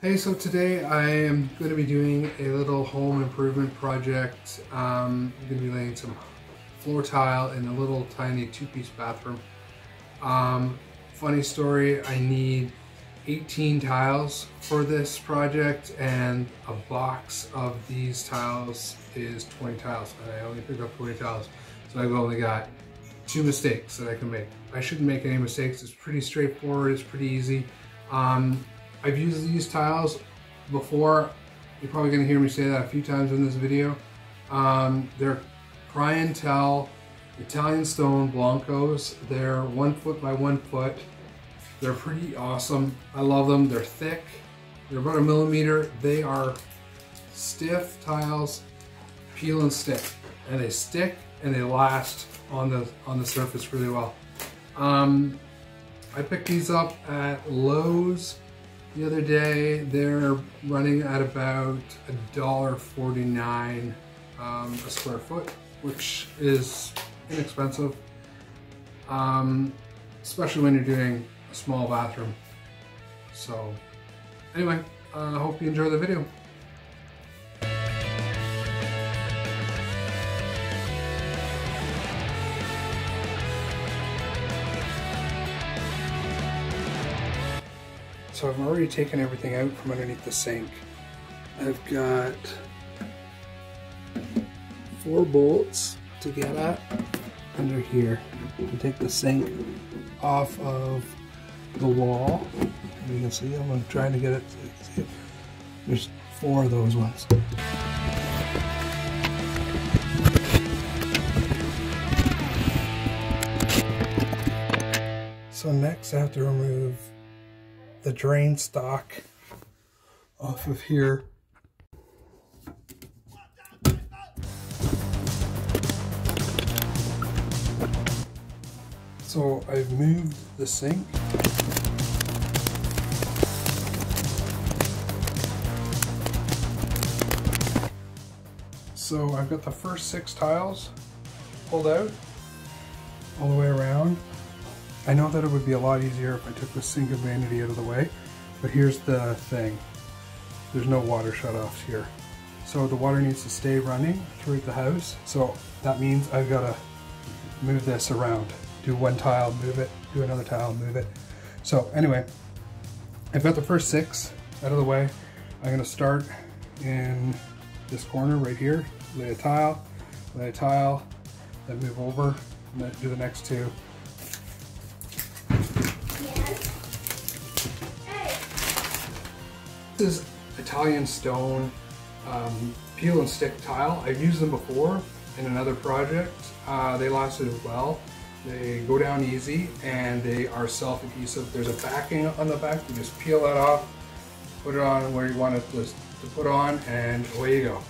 Hey, so today I am going to be doing a little home improvement project. I'm going to be laying some floor tile in a little tiny two-piece bathroom. Funny story, I need 18 tiles for this project, and a box of these tiles is 20 tiles, and I only picked up 20 tiles, so I've only got 2 mistakes that I can make. I shouldn't make any mistakes. It's pretty straightforward, it's pretty easy. I've used these tiles before. You're probably going to hear me say that a few times in this video. They're pry and tell Italian stone blancos. They're 1 foot by 1 foot. They're pretty awesome. I love them. They're thick. They're about 1 millimeter. They are stiff tiles, peel and stick, and they stick and they last on the surface really well. I picked these up at Lowe's the other day. They're running at about $1.49 a square foot, which is inexpensive, especially when you're doing a small bathroom. So anyway, I hope you enjoy the video. So I've already taken everything out from underneath the sink. I've got 4 bolts to get at under here to take the sink off of the wall. And you can see I'm trying to get it. There's 4 of those ones. So next I have to remove the drain stock off of here. So I've moved the sink. So I've got the first 6 tiles pulled out all the way around. I know that it would be a lot easier if I took the sink and vanity out of the way, but here's the thing. There's no water shutoffs here. So the water needs to stay running throughout the house. So that means I've got to move this around. Do 1 tile, move it, do another tile, move it. So anyway, I've got the first 6 out of the way. I'm going to start in this corner right here, lay a tile, then move over, and then do the next 2. This is Italian stone peel and stick tile. I've used them before in another project. They lasted well. They go down easy and they are self-adhesive. There's a backing on the back. You just peel that off, put it on where you want it to put on, and away you go.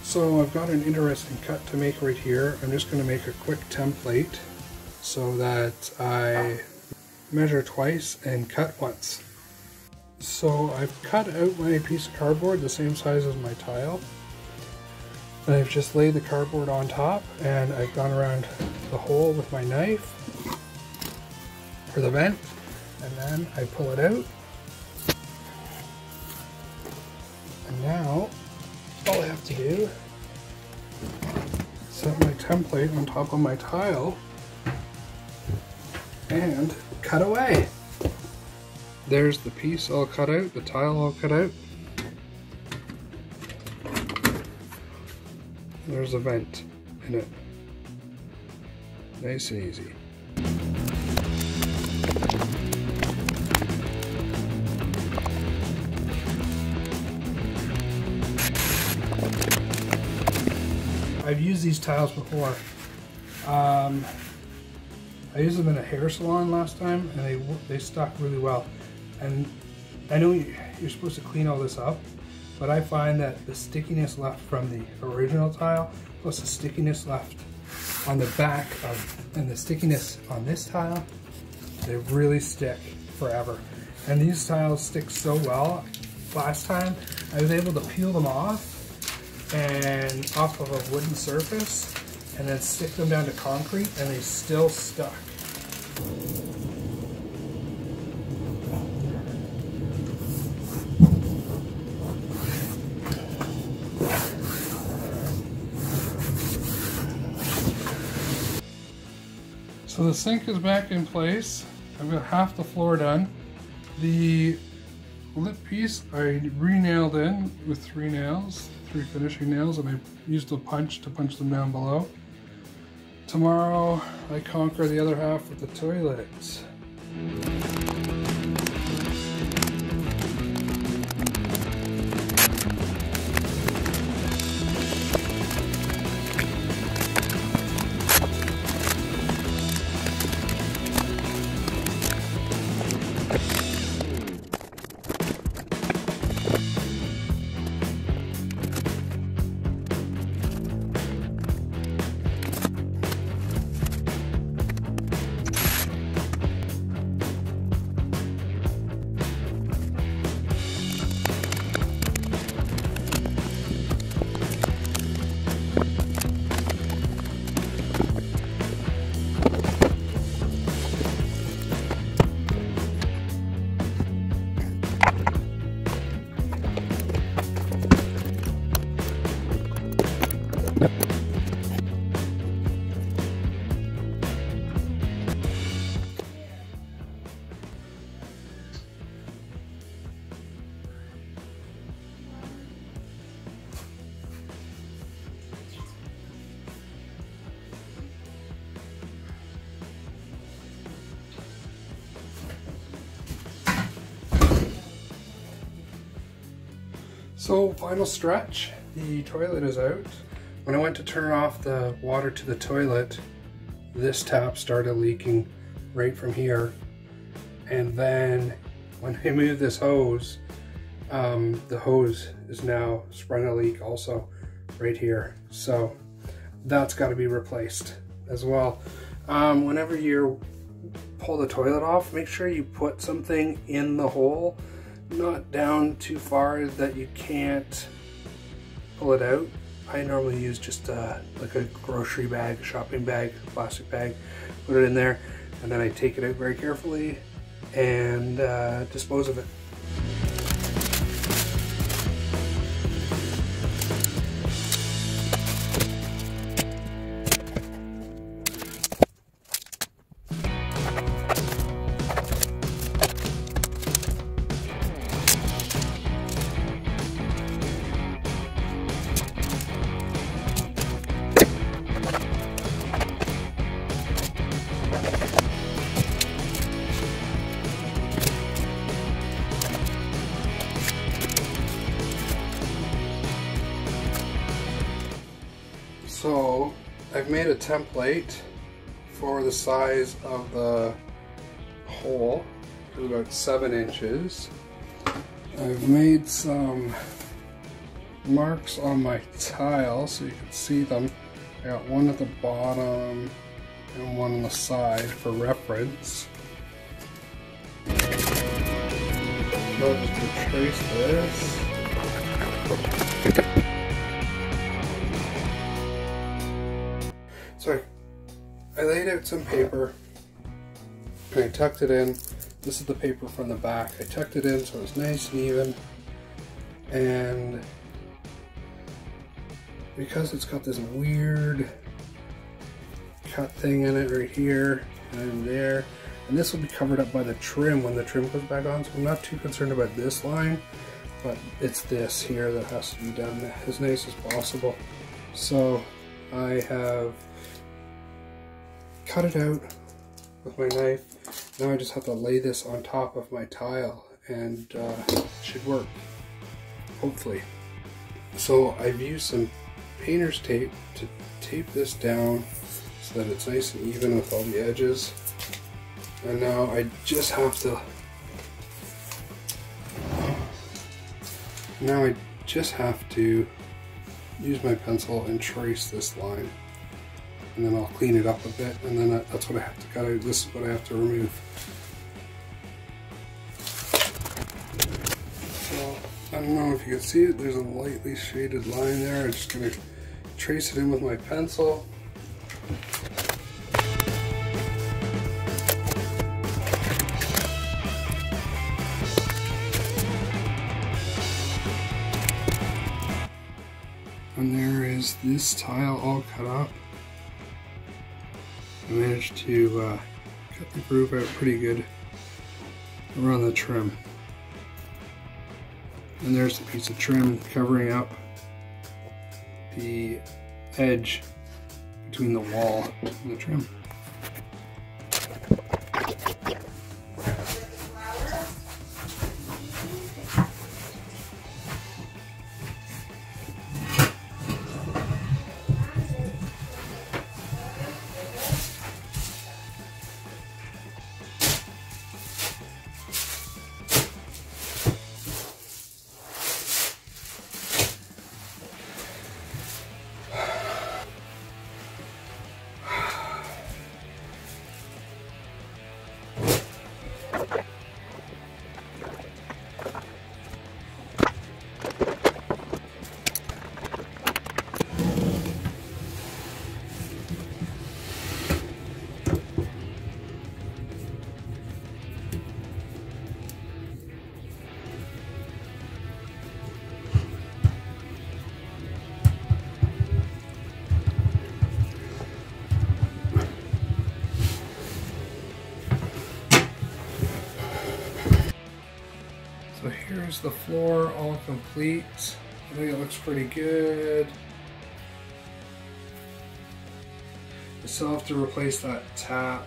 So I've got an interesting cut to make right here. I'm just going to make a quick template so that I measure twice and cut once. So I've cut out my piece of cardboard the same size as my tile, and I've just laid the cardboard on top, and I've gone around the hole with my knife for the vent, and then I pull it out, and now all I have to do, set my template on top of my tile and cut away. There's the piece all cut out, the tile all cut out. There's a vent in it. Nice and easy. I've used these tiles before. I used them in a hair salon last time, and they stuck really well. And I know you're supposed to clean all this up, but I find that the stickiness left from the original tile, plus the stickiness left on the back and the stickiness on this tile, they really stick forever. And these tiles stick so well. Last time I was able to peel them off and off of a wooden surface, and then stick them down to concrete, and they still stuck. So the sink is back in place. I've got half the floor done. The lip piece I re-nailed in with 3 nails, 3 finishing nails, and I used a punch to punch them down below. Tomorrow I conquer the other half with the toilet. So final stretch, the toilet is out. When I went to turn off the water to the toilet, this tap started leaking right from here. And then when I moved this hose, the hose is now sprung a leak also right here. So that's got to be replaced as well. Whenever you pull the toilet off, make sure you put something in the hole, not down too far that you can't pull it out. I normally use just like a grocery bag, shopping bag, plastic bag, put it in there, and then I take it out very carefully and dispose of it. So I've made a template for the size of the hole, about 7 inches. I've made some marks on my tile so you can see them. I got one at the bottom and one on the side for reference. I'll just retrace this. So I laid out some paper and I tucked it in. This is the paper from the back. I tucked it in so it's nice and even, and because it's got this weird cut thing in it right here and there, and this will be covered up by the trim when the trim goes back on, so I'm not too concerned about this line, but it's this here that has to be done as nice as possible. So I have cut it out with my knife. Now I just have to lay this on top of my tile and it should work, hopefully. So I've used some painter's tape to tape this down so that it's nice and even with all the edges. And now I just have to use my pencil and trace this line. And then I'll clean it up a bit, and then that's what I have to cut out. This is what I have to remove. So I'm don't know if you can see it, there's a lightly shaded line there. I'm just gonna trace it in with my pencil. And there is this tile all cut up. I managed to cut the groove out pretty good around the trim. And there's the piece of trim covering up the edge between the wall and the trim. So here's the floor all complete. I think it looks pretty good. I still have to replace that tap.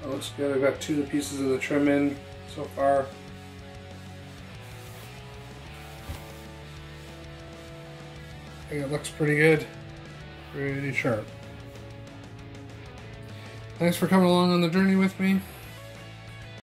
That looks good. I've got 2 of the pieces of the trim in so far. I think it looks pretty good. Pretty sharp. Thanks for coming along on the journey with me.